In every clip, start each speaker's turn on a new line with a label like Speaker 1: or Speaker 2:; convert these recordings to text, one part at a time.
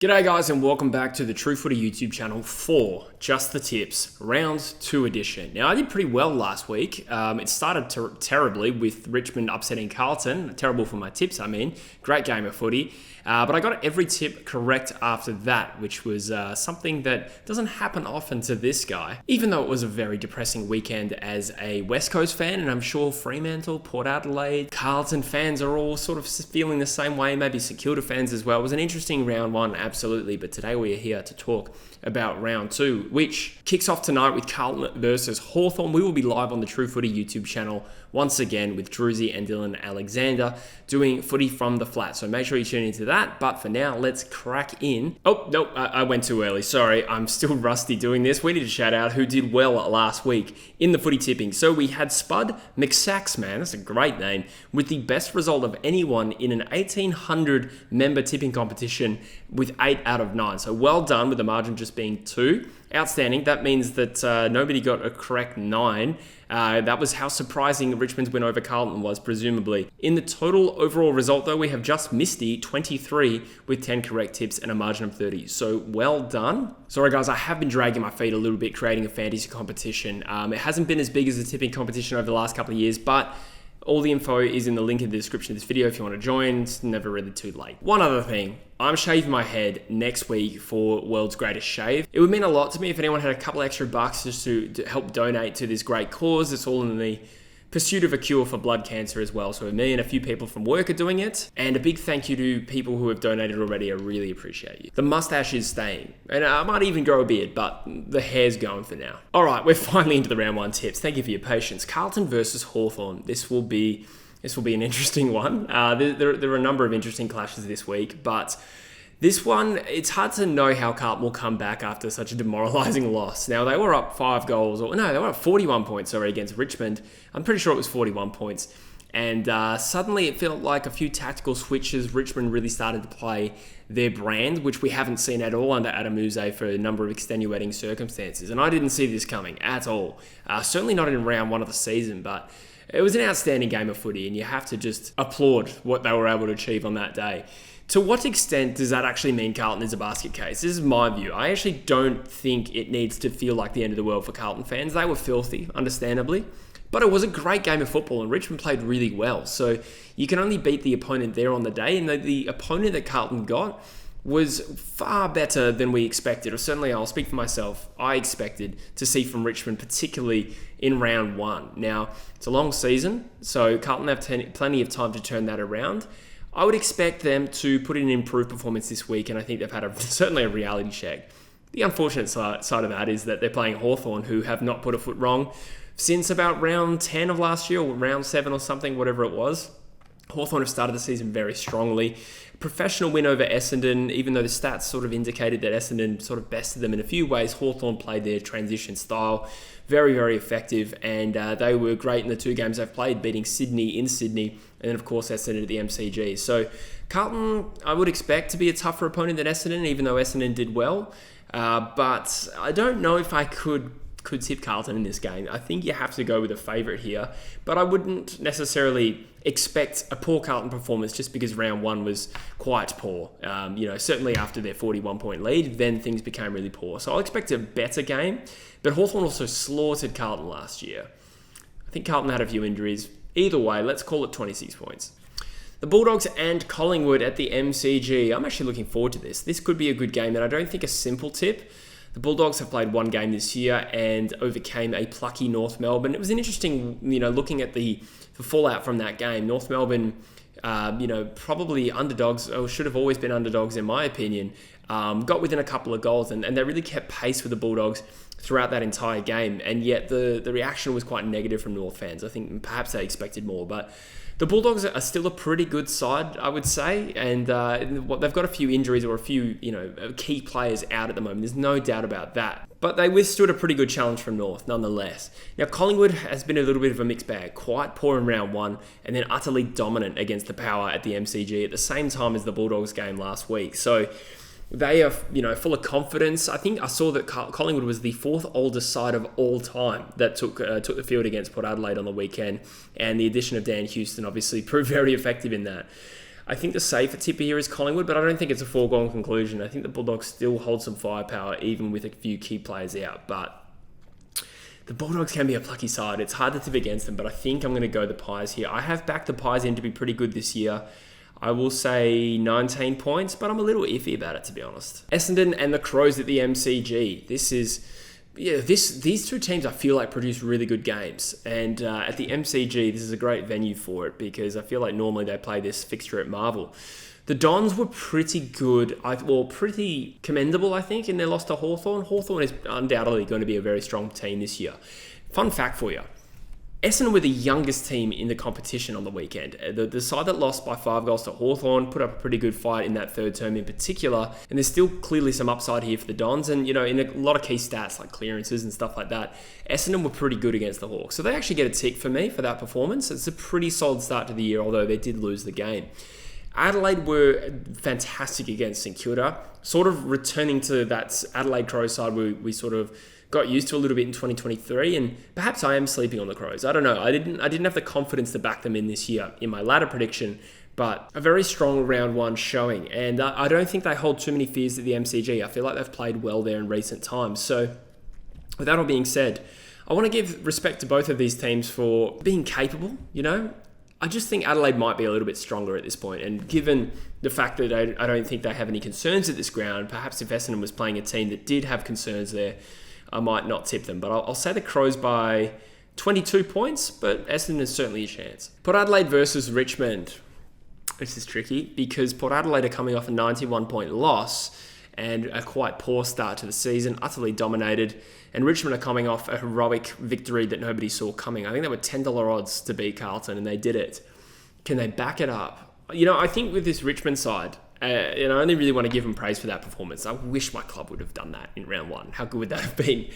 Speaker 1: G'day guys and welcome back to the True Footy YouTube channel for Just the Tips, round 2 edition. Now I did pretty well last week. It started terribly with Richmond upsetting Carlton. Terrible for my tips, I mean. Great game of footy. But I got every tip correct after that, which was something that doesn't happen often to this guy. Even though it was a very depressing weekend as a West Coast fan, and I'm sure Fremantle, Port Adelaide, Carlton fans are all sort of feeling the same way, maybe St Kilda fans as well. It was an interesting round 1, absolutely, but today we are here to talk about round 2, which kicks off tonight with Carlton versus Hawthorn. We will be live on the True Footy YouTube channel once again with Druzy and Dylan Alexander doing footy from the flat. So make sure you tune into that. But for now, let's crack in. Oh, no, I went too early. Sorry, I'm still rusty doing this. We need to shout out who did well last week in the footy tipping. So we had Spud McSaxman, that's a great name, with the best result of anyone in an 1,800 member tipping competition with 8 out of 9. So well done, with the margin just being 2. Outstanding. That means that nobody got a correct 9. That was how surprising Richmond's win over Carlton was, presumably. In the total overall result, though, we have just Misty, 23, with 10 correct tips and a margin of 30. So well done. Sorry, guys, I have been dragging my feet a little bit creating a fantasy competition. It hasn't been as big as the tipping competition over the last couple of years, but all the info is in the link in the description of this video if you want to join. It's never really too late. One other thing, I'm shaving my head next week for World's Greatest Shave. It would mean a lot to me if anyone had a couple extra bucks just to help donate to this great cause. It's all in the pursuit of a cure for blood cancer as well. So me and a few people from work are doing it. And a big thank you to people who have donated already. I really appreciate you. The mustache is staying. And I might even grow a beard, but the hair's going for now. All right, we're finally into the round 1 tips. Thank you for your patience. Carlton versus Hawthorn. This will be an interesting one. There are a number of interesting clashes this week, but this one, it's hard to know how Carlton will come back after such a demoralising loss. Now, they were up 5 goals, they were up 41 points against Richmond. I'm pretty sure it was 41 points. And suddenly it felt like a few tactical switches. Richmond really started to play their brand, which we haven't seen at all under Adam Uze for a number of extenuating circumstances. And I didn't see this coming at all. Certainly not in round 1 of the season, but it was an outstanding game of footy, and you have to just applaud what they were able to achieve on that day. To what extent does that actually mean Carlton is a basket case? This is my view. I actually don't think it needs to feel like the end of the world for Carlton fans. They were filthy, understandably. But it was a great game of football, and Richmond played really well. So you can only beat the opponent there on the day, and the opponent that Carlton got was far better than we expected, or certainly I'll speak for myself, I expected to see from Richmond, particularly in round 1. Now, it's a long season, so Carlton have plenty of time to turn that around. I would expect them to put in an improved performance this week, and I think they've had certainly a reality check. The unfortunate side of that is that they're playing Hawthorn, who have not put a foot wrong since about round 10 of last year, or round 7 or something, whatever it was. Hawthorn have started the season very strongly. Professional win over Essendon, even though the stats sort of indicated that Essendon sort of bested them in a few ways. Hawthorn played their transition style very, very effective, and they were great in the 2 games they've played, beating Sydney in Sydney, and then of course Essendon at the MCG. So Carlton, I would expect to be a tougher opponent than Essendon, even though Essendon did well. But I don't know if I could tip Carlton in this game. I think you have to go with a favourite here, but I wouldn't necessarily expect a poor Carlton performance just because round 1 was quite poor. Certainly after their 41-point lead, then things became really poor. So I'll expect a better game, but Hawthorn also slaughtered Carlton last year. I think Carlton had a few injuries. Either way, let's call it 26 points. The Bulldogs and Collingwood at the MCG. I'm actually looking forward to this. This could be a good game, and I don't think a simple tip. The Bulldogs have played 1 game this year and overcame a plucky North Melbourne. It was an interesting, looking at the fallout from that game. North Melbourne, probably underdogs, or should have always been underdogs in my opinion, got within a couple of goals, and they really kept pace with the Bulldogs throughout that entire game. And yet the reaction was quite negative from North fans. I think perhaps they expected more, but the Bulldogs are still a pretty good side, I would say, and they've got a few injuries or a few, key players out at the moment. There's no doubt about that. But they withstood a pretty good challenge from North, nonetheless. Now, Collingwood has been a little bit of a mixed bag. Quite poor in round 1, and then utterly dominant against the Power at the MCG at the same time as the Bulldogs game last week. So they are, full of confidence. I think I saw that Collingwood was the 4th oldest side of all time that took the field against Port Adelaide on the weekend, and the addition of Dan Houston obviously proved very effective in that. I think the safer tip here is Collingwood, but I don't think it's a foregone conclusion. I think the Bulldogs still hold some firepower, even with a few key players out. But the Bulldogs can be a plucky side. It's hard to tip against them, but I think I'm going to go the Pies here. I have backed the Pies in to be pretty good this year. I will say 19 points, but I'm a little iffy about it, to be honest. Essendon and the Crows at the MCG. These two teams I feel like produce really good games. And at the MCG, this is a great venue for it because I feel like normally they play this fixture at Marvel. The Dons were pretty good, pretty commendable, I think, in their loss to Hawthorn. Hawthorn is undoubtedly going to be a very strong team this year. Fun fact for you. Essendon were the youngest team in the competition on the weekend. The side that lost by 5 goals to Hawthorn put up a pretty good fight in that third term in particular, and there's still clearly some upside here for the Dons, and in a lot of key stats like clearances and stuff like that, Essendon were pretty good against the Hawks. So they actually get a tick for me for that performance. It's a pretty solid start to the year, although they did lose the game. Adelaide were fantastic against St Kilda, sort of returning to that Adelaide Crows side we sort of got used to a little bit in 2023, and perhaps I am sleeping on the Crows. I don't know. I didn't have the confidence to back them in this year in my ladder prediction, but a very strong round one showing, and I don't think they hold too many fears at the MCG. I feel like they've played well there in recent times. So with that all being said, I want to give respect to both of these teams for being capable, I just think Adelaide might be a little bit stronger at this point, and given the fact that I don't think they have any concerns at this ground, perhaps if Essendon was playing a team that did have concerns there, I might not tip them. But I'll say the Crows by 22 points, but Essendon is certainly a chance. Port Adelaide versus Richmond. This is tricky because Port Adelaide are coming off a 91-point loss and a quite poor start to the season, utterly dominated. And Richmond are coming off a heroic victory that nobody saw coming. I think they were $10 odds to beat Carlton, and they did it. Can they back it up? I think with this Richmond side, I only really want to give them praise for that performance. I wish my club would have done that in round one. How good would that have been?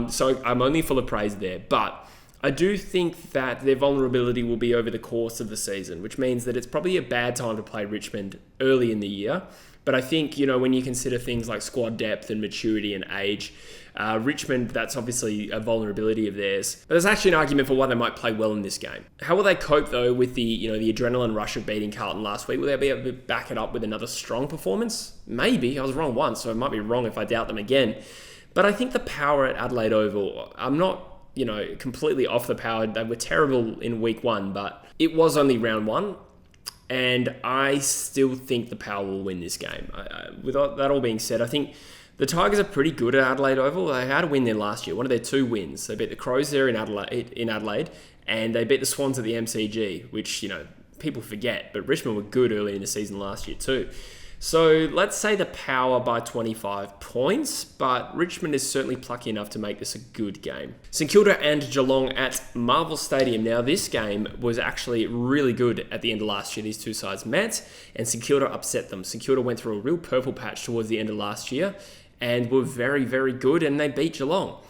Speaker 1: So I'm only full of praise there. But I do think that their vulnerability will be over the course of the season, which means that it's probably a bad time to play Richmond early in the year. But I think, when you consider things like squad depth and maturity and age, Richmond, that's obviously a vulnerability of theirs. But there's actually an argument for why they might play well in this game. How will they cope, though, with the adrenaline rush of beating Carlton last week? Will they be able to back it up with another strong performance? Maybe. I was wrong once, so I might be wrong if I doubt them again. But I think the power at Adelaide Oval, I'm not, completely off the power. They were terrible in week one, but it was only round one. And I still think the Power will win this game. With that all being said, I think the Tigers are pretty good at Adelaide Oval. They had a win there last year, one of their 2 wins. They beat the Crows there in Adelaide, and they beat the Swans at the MCG, which, people forget. But Richmond were good early in the season last year too. So let's say the Power by 25 points, but Richmond is certainly plucky enough to make this a good game. St Kilda and Geelong at Marvel Stadium. Now, this game was actually really good at the end of last year. These two sides met, and St Kilda upset them. St Kilda went through a real purple patch towards the end of last year and were very, very good, and they beat Geelong.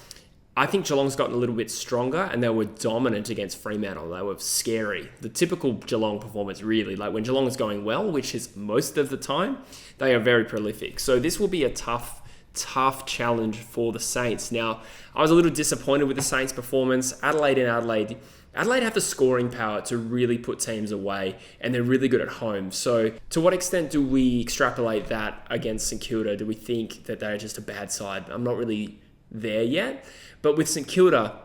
Speaker 1: I think Geelong's gotten a little bit stronger, and they were dominant against Fremantle. They were scary. The typical Geelong performance, really. Like when Geelong is going well, which is most of the time, they are very prolific. So this will be a tough challenge for the Saints. Now, I was a little disappointed with the Saints' performance. Adelaide have the scoring power to really put teams away, and they're really good at home. So to what extent do we extrapolate that against St Kilda? Do we think that they're just a bad side? I'm not really there yet. But with St Kilda,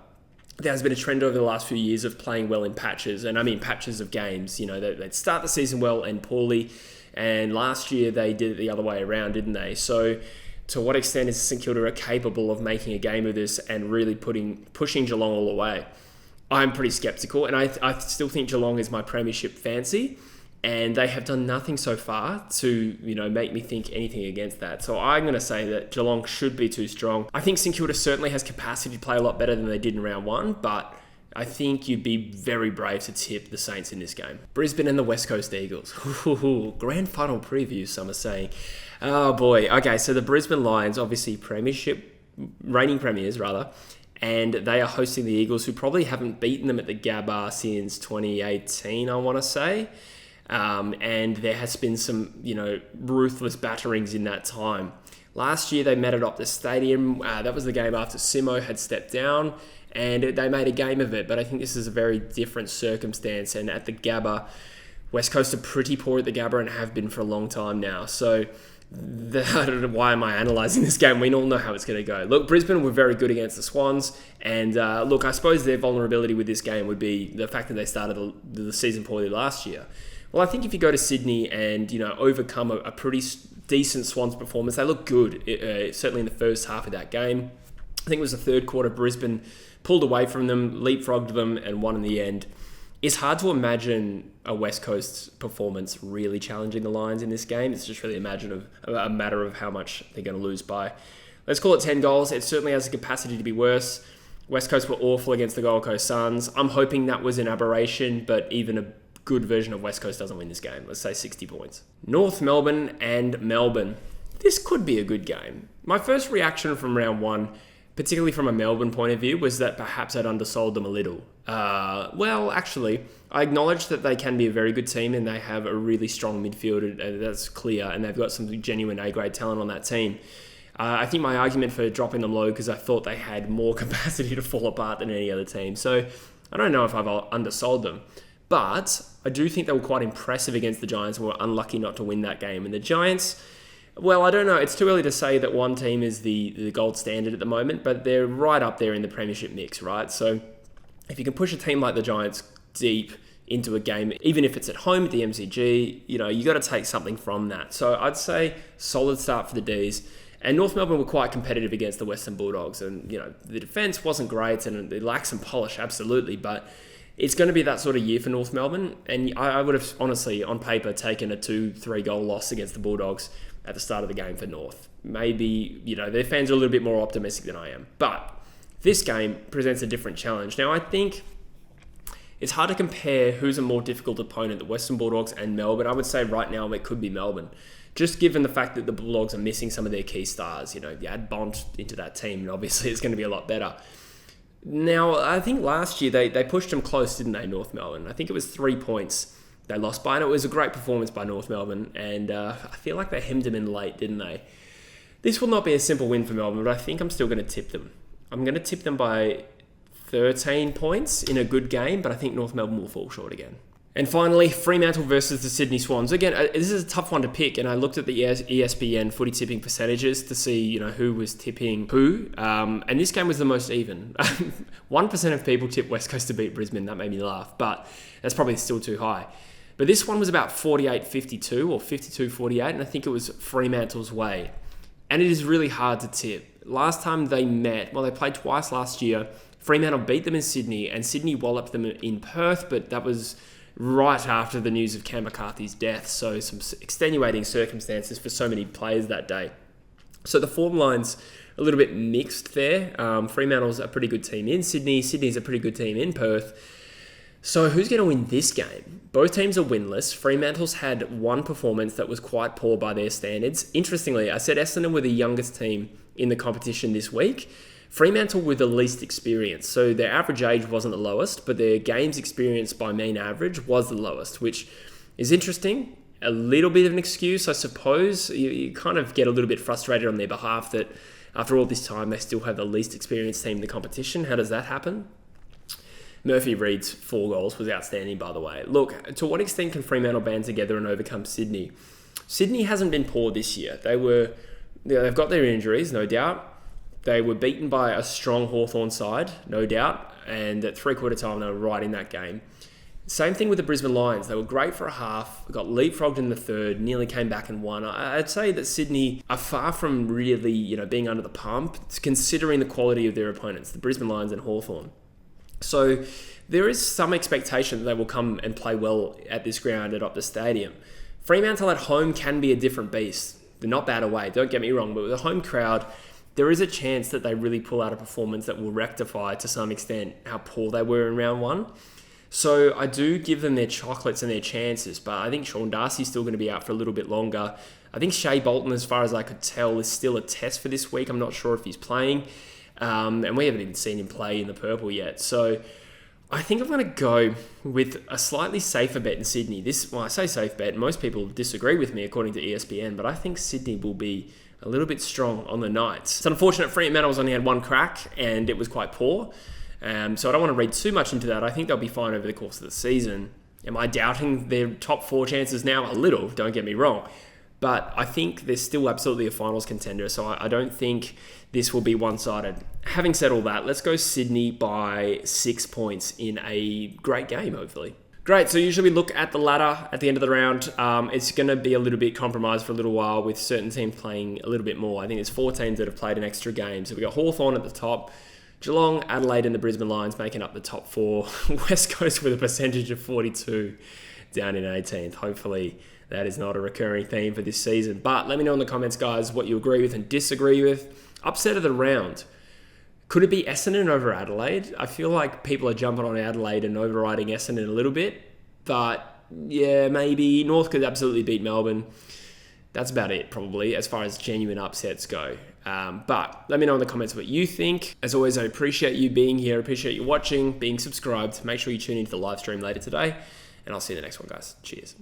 Speaker 1: there has been a trend over the last few years of playing well in patches, and I mean patches of games. They'd start the season well and poorly, and last year they did it the other way around, didn't they? So to what extent is St Kilda capable of making a game of this and really pushing Geelong all the way? I'm pretty sceptical, and I still think Geelong is my premiership fancy. And they have done nothing so far to, make me think anything against that. So I'm going to say that Geelong should be too strong. I think St Kilda certainly has capacity to play a lot better than they did in round one, but I think you'd be very brave to tip the Saints in this game. Brisbane and the West Coast Eagles. Grand final preview, some are saying. Oh boy. Okay, so the Brisbane Lions, obviously reigning premiers, and they are hosting the Eagles, who probably haven't beaten them at the Gabba since 2018, I want to say. And there has been some, ruthless batterings in that time. Last year, they met at Optus Stadium. That was the game after Simo had stepped down, and they made a game of it. But I think this is a very different circumstance. And at the Gabba, West Coast are pretty poor at the Gabba and have been for a long time now. So I don't know why am I analysing this game. We all know how it's going to go. Look, Brisbane were very good against the Swans. And look, I suppose their vulnerability with this game would be the fact that they started the season poorly last year. Well, I think if you go to Sydney and, overcome a pretty decent Swans performance, they look good, certainly in the first half of that game. I think it was the third quarter, Brisbane pulled away from them, leapfrogged them, and won in the end. It's hard to imagine a West Coast performance really challenging the Lions in this game. It's just really a matter of how much they're going to lose by. Let's call it 10 goals. It certainly has the capacity to be worse. West Coast were awful against the Gold Coast Suns. I'm hoping that was an aberration, but even a good version of West Coast doesn't win this game. Let's say 60 points. North Melbourne and Melbourne. This could be a good game. My first reaction from round one, particularly from a Melbourne point of view, was that perhaps I'd undersold them a little. Well, actually, I acknowledge that they can be a very good team and they have a really strong midfield, and that's clear, and they've got some genuine A-grade talent on that team. I think my argument for dropping them low because I thought they had more capacity to fall apart than any other team. So I don't know if I've undersold them. But I do think they were quite impressive against the Giants and were unlucky not to win that game. And the Giants, well, I don't know. It's too early to say that one team is the gold standard at the moment, but they're right up there in the premiership mix, right? So if you can push a team like the Giants deep into a game, even if it's at home at the MCG, you got to take something from that. So I'd say solid start for the Ds. And North Melbourne were quite competitive against the Western Bulldogs. And, the defence wasn't great and it lacked some polish, absolutely, but it's going to be that sort of year for North Melbourne, and I would have honestly, on paper, taken a 2-3 goal loss against the Bulldogs at the start of the game for North. Maybe, their fans are a little bit more optimistic than I am. But this game presents a different challenge. Now, I think it's hard to compare who's a more difficult opponent, the Western Bulldogs and Melbourne. I would say right now it could be Melbourne, just given the fact that the Bulldogs are missing some of their key stars. You add Bont into that team, and obviously it's going to be a lot better. Now, I think last year they pushed them close, didn't they, North Melbourne? I think it was 3 points they lost by, and it was a great performance by North Melbourne, and I feel like they hemmed them in late, didn't they? This will not be a simple win for Melbourne, but I think I'm still going to tip them. I'm going to tip them by 13 points in a good game, but I think North Melbourne will fall short again. And finally, Fremantle versus the Sydney Swans. Again, this is a tough one to pick, and I looked at the ESPN footy tipping percentages to see, who was tipping who, and this game was the most even. 1% of people tipped West Coast to beat Brisbane. That made me laugh, but that's probably still too high. But this one was about 48-52 or 52-48, and I think it was Fremantle's way. And it is really hard to tip. Last time they met, they played twice last year. Fremantle beat them in Sydney, and Sydney walloped them in Perth, but that was right after the news of Cam McCarthy's death, so some extenuating circumstances for so many players that day. So the form line's a little bit mixed there. Fremantle's a pretty good team in Sydney. Sydney's a pretty good team in Perth. So who's going to win this game? Both teams are winless. Fremantle's had one performance that was quite poor by their standards. Interestingly, I said Essendon were the youngest team in the competition this week. Fremantle were the least experienced, so their average age wasn't the lowest, but their games experience by mean average was the lowest, which is interesting. A little bit of an excuse, I suppose. You kind of get a little bit frustrated on their behalf that after all this time, they still have the least experienced team in the competition. How does that happen? Murphy Reed's 4 goals was outstanding, by the way. Look, to what extent can Fremantle band together and overcome Sydney? Sydney hasn't been poor this year. They've got their injuries, no doubt. They were beaten by a strong Hawthorn side, no doubt, and at three-quarter time they were right in that game. Same thing with the Brisbane Lions. They were great for a half, got leapfrogged in the third, nearly came back and won. I'd say that Sydney are far from really, being under the pump, considering the quality of their opponents, the Brisbane Lions and Hawthorn. So there is some expectation that they will come and play well at this ground at Optus Stadium. Fremantle at home can be a different beast. They're not bad away, don't get me wrong, but with a home crowd, there is a chance that they really pull out a performance that will rectify to some extent how poor they were in round one. So I do give them their chocolates and their chances, but I think Sean Darcy's still going to be out for a little bit longer. I think Shea Bolton, as far as I could tell, is still a test for this week. I'm not sure if he's playing, and we haven't even seen him play in the purple yet. So I think I'm going to go with a slightly safer bet in Sydney. I say safe bet. Most people disagree with me according to ESPN, but I think Sydney will be a little bit strong on the night. It's unfortunate Fremantle's only had one crack and it was quite poor. So I don't want to read too much into that. I think they'll be fine over the course of the season. Am I doubting their top 4 chances now? A little, don't get me wrong. But I think they're still absolutely a finals contender, so I don't think this will be one-sided. Having said all that, let's go Sydney by 6 points in a great game, hopefully. Great, so usually we look at the ladder at the end of the round. It's going to be a little bit compromised for a little while with certain teams playing a little bit more. I think there's 4 teams that have played an extra game. So we got Hawthorn at the top, Geelong, Adelaide and the Brisbane Lions making up the top 4. West Coast with a percentage of 42 down in 18th. Hopefully that is not a recurring theme for this season. But let me know in the comments, guys, what you agree with and disagree with. Upset of the round. Could it be Essendon over Adelaide? I feel like people are jumping on Adelaide and overriding Essendon a little bit. But yeah, maybe. North could absolutely beat Melbourne. That's about it, probably, as far as genuine upsets go. But let me know in the comments what you think. As always, I appreciate you being here. I appreciate you watching, being subscribed. Make sure you tune into the live stream later today. And I'll see you in the next one, guys. Cheers.